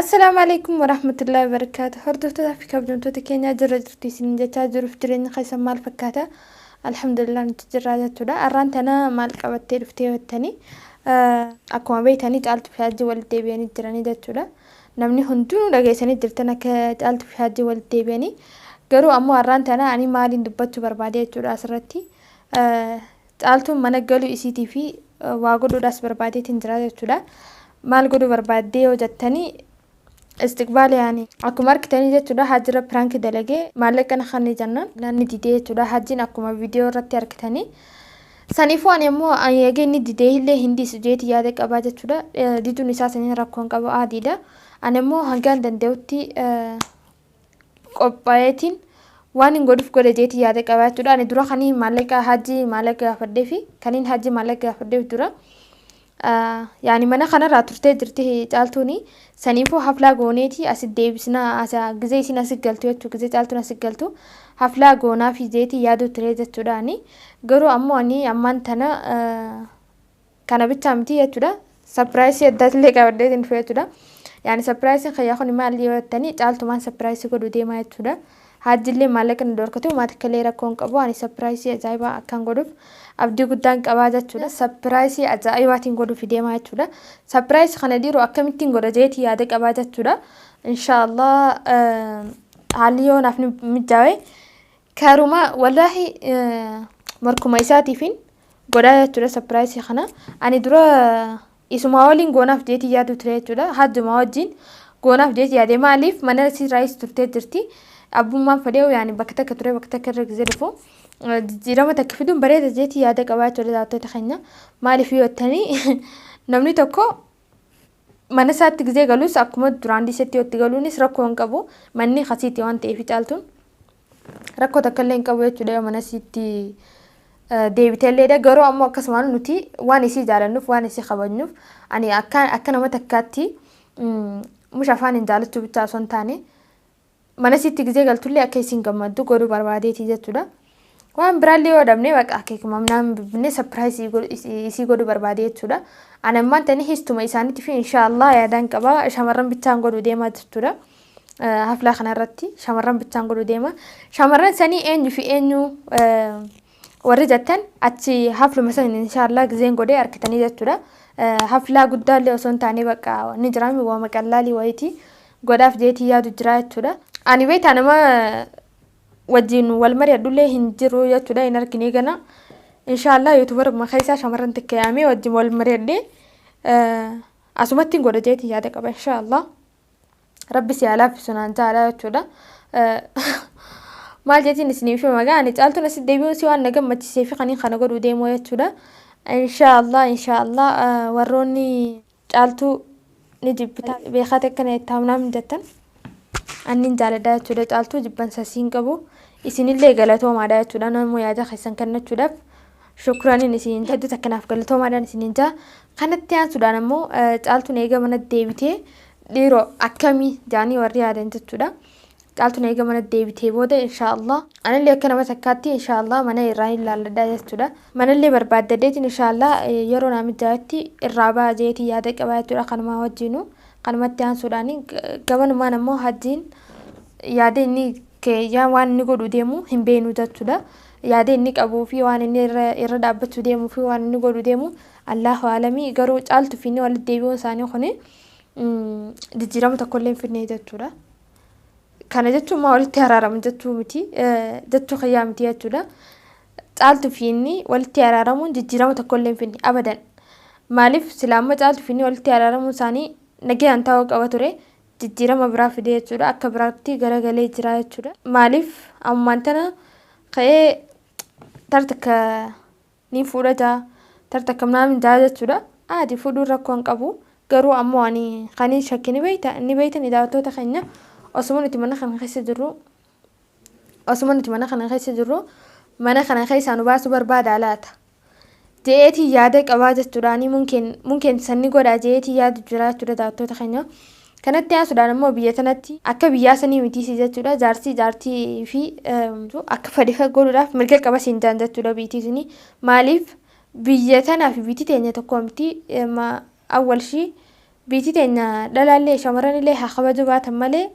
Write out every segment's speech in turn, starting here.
السلام عليكم ورحمة الله وبركاته. هردوفتا في كابدنتوتا كينيا جرجرتي سنجتا جروف جرين خيسا مال فكاتا. الحمد لله نتجرادة تودا أرانتنا مال قواتي رفتي والتاني أكما بيتاني جعلت في هاجي والدي بياني جراني دا تودا نمني هندونو لغيساني جرتنا كجعلت في هاجي والدي بياني قرو أمو أرانتنا أني مالي دبتو بربادية تودا أسرتي جعلتو منقلو إسيتي في واقودو داس بربادية تنجرادة تودا مال قدو بربادية وجدتني استقبال يعني أكو ماركتاني جت وده حاجة برانك دلقة مالك أنا خاني جنن لأن ديدي وده حاجة أكو فيديو رتي أركتاني سانيفو أنا مو أيجي نديدي اللي هندي سجيت يادك أباجة وده ديتو نساسني ركون كابو عادي ده أنا مو هنقال دندوتي قبايتين وان نقول في كل جيت يادك أباجة وده أنا درا خاني مالك حاجة مالك فردي في كانين حاجة مالك فردي درا يعني mana kanarraa turtee jirti caaltuuni saniifuu haflaa gooneeti asit deebisnaa asa gizee isin asit galtu jechuu gizee caaltuun asit galtu haflaa goonaa fi jeeti yaaduu ture jechuudhaani garuu ammoo ani ammaan tana kana bichaa miti jechuudha sapiraayisii addaatillee qabadhee hin dhufe jechuudha yani sapiraayisiin khayyaa kun maal yoo jettanii caaltumaan sapiraayisii godhu deemaa jechuudha haajjillee maallaqa ni dorkatu maatikkalee rakkoon qabu ani sapiraayisii ajaa'ibaa akkan godhuuf abdii guddaan qabaa jechuudha sapiraayisii ajaa'ibaatiin godhuuf deemaa jechuudha sapiraayisii kana dhiiroo akkamittiin godha jeetii yaada qabaa jechuudha inshaallah haalli yoo naaf mijaa'e kaaruma wallaahi markuma isaatiifin godhaa jechuudha sapiraayisii kana ani dura isuma waliin goonaaf jeetii yaadu ture jechuudha haajjuma wajjin goonaaf jeetii yaade maaliif mana siraayis turtee jirti abbummaan fedheewu yaani bakka takka ture bakka takka irra gizee dhufu jijjiirama takka fiduun bareeda jeetii yaada qabaachuu dhalattoota keenya maaliif yoo jettanii namni tokko mana isaatti gizee galus akkuma duraan dhiisetti yoo itti galuunis rakkoo hin qabu manni kasiitti waan ta'eef caaltuun rakkoo takka illee hin qabu jechuudha yoo mana isiitti deebiteelleedha garuu ammoo akkasumaan nuti waan isii jaalannuuf waan isii kabajnuuf ani akka nama takkaatti mush afaan hin jaalachuu bichaa osoo hin taane mana isiitti gizee galtullee akka isiin gammaddu godhuu barbaadeeti jechuudha waan biraallee yoo dhabne baqa akeekuma minaan bibbinne sapiraayisii isii godhuu barbaade jechuudha ani ammaan tani histuma isaaniitiif inshaallah yaadaan qaba shamarran bichaan godhuu deemaa jechuudha haflaa kanarratti shamarran bichaan godhuu deema shamarran sanii eenyu fi eenyu warri jettan achi hafluma san inshaallah gizeen godhee harkitanii jechuudha haflaa guddaallee osoo hin taane baqa ni jiraami waa maqallaalii wayitii godhaaf jeetii yaadu jira jechuudha ani beektaa nama wajjin wal mari'adhullee hin jiru jechuudha hin argine gana inshaallah yuutuubar makaisaa shamarran takka yaamee wajjin wal mari'adhee asumatti godha jeetii yaada qaba inshaallah rabbi si alaaffisu naan jaalaa jechuudha maal jeetiin isiniif magaa ani caaltuun asit deebi'uun si waan na gammachiisee fi kaniin kana godhuu deemoo jechuudha inshaallah warroonni caaltuu ni jibbita beekate akkana ittaamnaam jettan annin jaaladha jechuudha caaltuu jibbansa siin qabu isinillee galatoomaadha jechuudha namoo yaada keessan kennachuudhaaf shukraanin isin hedduu takkanaaf galatoomaadhaan isinin jaa kanatti aansuudhaan ammoo caaltuun eega mana deebitee dhiiroo akkamii jaanii warri yaadan jechuudha caaltuun eega mana deebitee booda inshaallah anallee akka nama takkaatti inshaallah mana irraa hin laalladhaa jechuudha manallee barbaaddadeetiin inshaallah yeroo naamijaatti irraa ba'a jeetii yaada qabaa jechuudha kanumaa wajjinu kanumatti aansuudhaan gabanumaan ammoo hajjiin yaada inni keeyyaa waan inni godhu deemu hin beenu jechuudha yaada inni qabuu fi waan inni irra dhaabbachuu deemuu fi waan inni godhu deemu allahu alamii garuu caaltu fi inni walitti deebi'uun isaanii kuni jijjiirama tokkollee hin fidne jechuudha kana jechuun maa walitti araaramu jechuu miti jechuu kiyyaa miti jechuudha caaltu fi inni walitti araaramuun jijjiirama tokkollee hin fidne abadan maaliif silaamma caaltu fi inni walitti araaramuun isaanii nagayaan ta'uu qaba ture jijjiirama biraa fidee jechuudha akka biraatti garagalee jira jechuudha maaliif ammaan tana ka'ee tartakka ni fudhata tartakka minaamin jaa jechuudha aadi fudhuun rakkoo hin qabu garuu ammoo ani kanii shakki ni beeytan daawwattoota keenya osuma nuti mana kana keessa jirru mana kana keessaa nu baasuu barbaada laata jeetii yaada qabaa jechuudhaani mungkin sanni godhaa jeetii yaadu jira jechuudha daawwattoota keenya kanatti aansuudhaan ammoo biyya tanatti akka biyyaa sanii mitiisi jechuudha jaartii fi akka fedhe godhuudhaaf mirga qaba siin jaan jechuudha biitiisni maaliif biyya tanaa fi biitii teenya tokko miti awwalshii بيتي تينا دلالي شمران اللي هخبجو بات مالي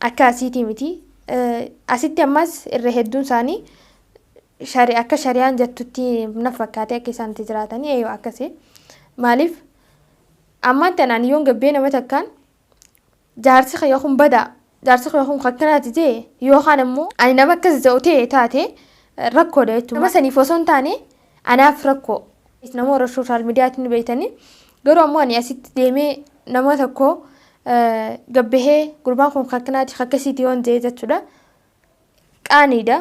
akka asiitii miti asitti ammas irra hedduun isaanii akka shari'aan jettutti na fakkaatee akka isaan itti jiraatanii eeyyoo akkasii maaliif ammaan tanaan yoon gabbee nama takkaan jaarsi kiyya kun badaa jaarsi kiyya kun akkanaati jee yookaan immoo ani nama akkas ta'utee taate rakkoodha jechuudha nama saniif osoo hin taane anaaf rakkoo nama warra sooshaal miidiyaatiin beeytanii garuu ammoo ani asitti deemee nama tokko gabbehee gurbaan kun akkanaati akkasiiti yoon jee jechuudha qaaniidha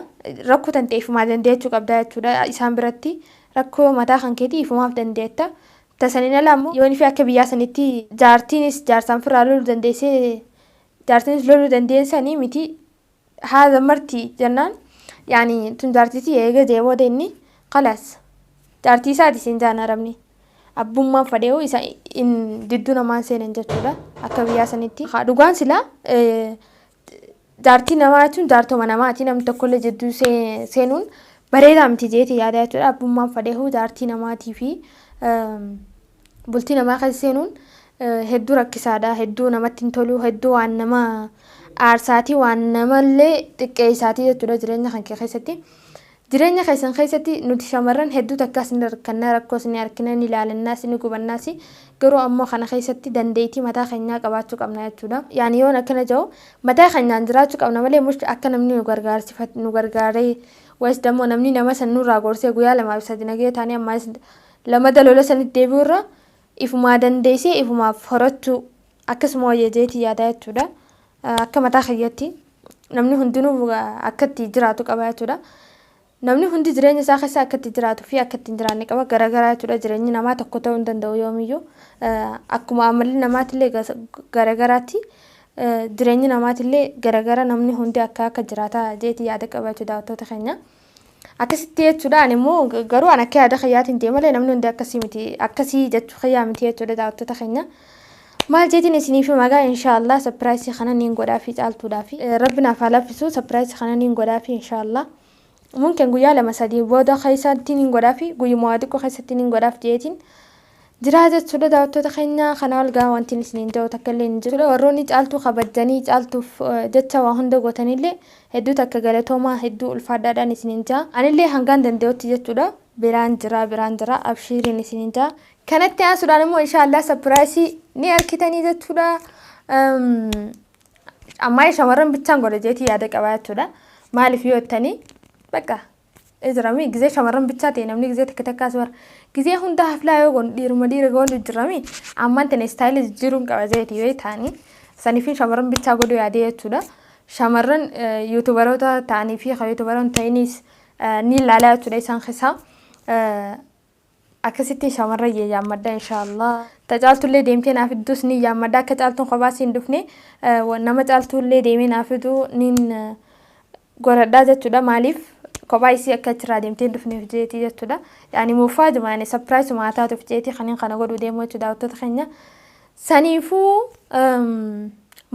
rakkoo tan ta'e ifumaa dandeechuu qabda jechuudha isaan biratti rakkoo mataa kan keetii ifumaaf dandeetta tasanin ala ammoo yoon fi akka biyyaa sanitti jaartiinis jaarsaan firaa loluu dandeessee jaartiinis loluu dandeessanii miti haadha marti jennaan yaani tun jaartiitii eega deebooda inni qalaas jaartii isaati siin jaan arabni abbummaan fadheewu isa in didduu namaan seenan jechuudha akka biyyaa sanitti dhugaan silaa jaartii namaa jechuun jaartoma namaati namni tokkollee jidduu seenuun bareedaa miti jeeti yaada jechuudha abbummaan fadheewu jaartii namaatii fi bultii namaa keessa seenuun hedduu rakkisaadha hedduu namatti hin tolu hedduu waan nama aarsaatii waan namallee xiqqeessaatii jechuudha jireenya kan keessatti jireenya keessan keessatti nuti shamarran hedduu takkaas ni rakkannaa rakkoos ni harkina ni ilaalannaas ni gubannaas garuu ammoo kana keessatti dandeettii mataa keenyaa qabaachuu qabna jechuudha yaani yoon akkana jiru mataa keenyaan jiraachuu qabna malee mush akka namni nu gargaaree ways dammoo namni nama san nurraa gorsee guyyaa lamaaf sadii nagee taanii ammaas lama dalola sanitti deebi'urra ifumaa dandeessee ifumaaf horachuu akkasuma wayyajeetii yaada jechuudha akka mataa keenyatti namni hundinuu akkatti jiraatu qaba jechuudha namni hundi jireenya isaa keessa akkatti jiraatu fi akkatti jiraanne qaba garagaraa jechuudha jireenyi namaa tokko ta'uu hin danda'u yoomiyyuu akkuma amalli namaatillee garagaraatti jireenyi namaatillee garagara namni hundi akka jiraata jeeti yaada qaba jechuudha daawwattoota keenya akkasitti jechuudha ani immoo garuu an akka yaada kiyyaatiin deemalee namni hundi akkasii miti akkasii jechuu kiyyaa miti jechuudha daawwattoota keenya maal jeetiin isiniif magaa inshaallah sapiraayisii kana niin godhaa fi caaltuudhaa fi rabbi naaf haa laffisu sapiraayisii kana niin godhaa fi inshaallah mungkin guyyaa lama sadii booda keessatti niin godhaa fi guyyuma xiqqoo keessatti niin godhaaf jeetiin jira jechuudha daawwattoota keenya kana ol gaa wanti isiniin ta'u takka illee hin jiru warroonni caaltuu kabajanii caaltuuf jecha waa hunda gootanillee hedduu takka galatoomaa hedduu ulfaadhaadhaan isiniin jaa anillee hangaan danda'utti jechuudha biraan jira abshiiriin isiniin jaa kanatti aasuudhaan immoo inshaallah sapiraayisii ni argitanii jechuudha ammaa shamarran bichaan godha jeetii yaada qabaa jechuudha maaliif yoo jettanii በቃ እዝራሚ ጊዜ ሸመረን ብቻ ተነምኒ ጊዜ ተከተካስ ወር ጊዜ ሁንዳ ሀፍላ ይጎን ዲር ጎን ጅራሚ አማንተነ ስታይል ጅሩን ቀበዘት ይወይታኒ ሰኒፊን ሸመረን ብቻ ጎዶ ያደየቱዳ ሸመረን ዩቲዩበሮታ ታኒፊ ዩቲዩበሮን ታይኒስ ኒላላቱ ዳይሳን ኸሳ አከሲቲ ሸመረ ያማዳ ኢንሻአላህ ተጫልቱሌ ዴምቴን አፍዱስ ኒ ያማዳ ከጫልቱን ኸባሲ እንዱፍኔ ወነመ ጫልቱሌ ዴሜን አፍዱ ኒን ጎረዳ jechuudha maaliif kophaa isii akka achirraa deemtee dhufneef jeetii jechuudha yaani muufaa jumaane sapiraayis maataatuuf jeetii kaniin kana godhuu deemuu jechuudha daawwattoota keenya saniifuu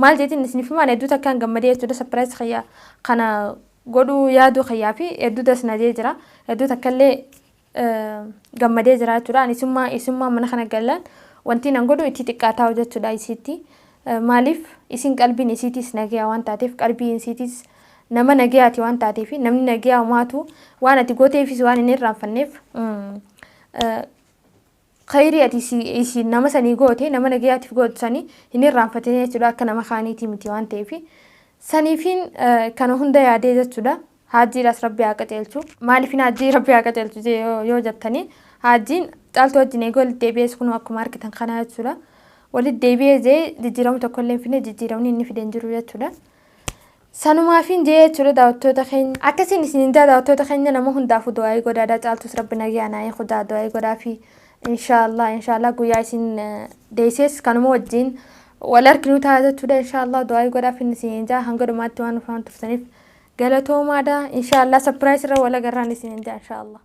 maal jeetiin isiniifuu maan hedduu takkaan gammadee jechuudha sapiraayis kiyyaa kana godhuu yaaduu kiyyaa fi hedduu dasnadee jira hedduu takkallee gammadee jira jechuudha isummaa mana kana gallaan wanti nan godhu itti xiqqaataa jechuudha isiitti maaliif isin qalbiin isiitis nagaa waan taateef qalbiin isiitis nama nagayaati waan taateef namni nagayaa umaatu waan ati gooteefis waan inni irraanfanneef khayri ati isi nama sanii goote nama nagayaatiif gootsanii inni irraanfatee jechuudha akka nama kaaniitii miti waan ta'eef saniifin kana hunda yaadee jechuudha haajiidhaas rabbi haa qajeelchu maaliifin haajii rabbi haa qajeelchu yoo jettanii haajiin caaltuu wajjin eeguu walitti deebi'ees kun akkuma argitan kana jechuudha walitti deebi'ee jijjiiramu tokkollee hin fidne jijjiiramni inni fideen jiru jechuudha sanumaafin jechuudha daawwattoota keenya akkasiin isiniin daawwattoota keenya nama hundaaf du'aa godhaadha caaltus rabbi nagaa naa khudaa du'aa godhaa fi inshaallah guyyaa isin deeses kanuma wajjin wal arginu ta'a jechuudha inshaallah du'aa godhaa fi isiniin jaa hanga dhumaatti waan dhufan tursaniif galatoomaadha inshaallah sapiraayis irra wal agarraan isiniin jaa inshaallah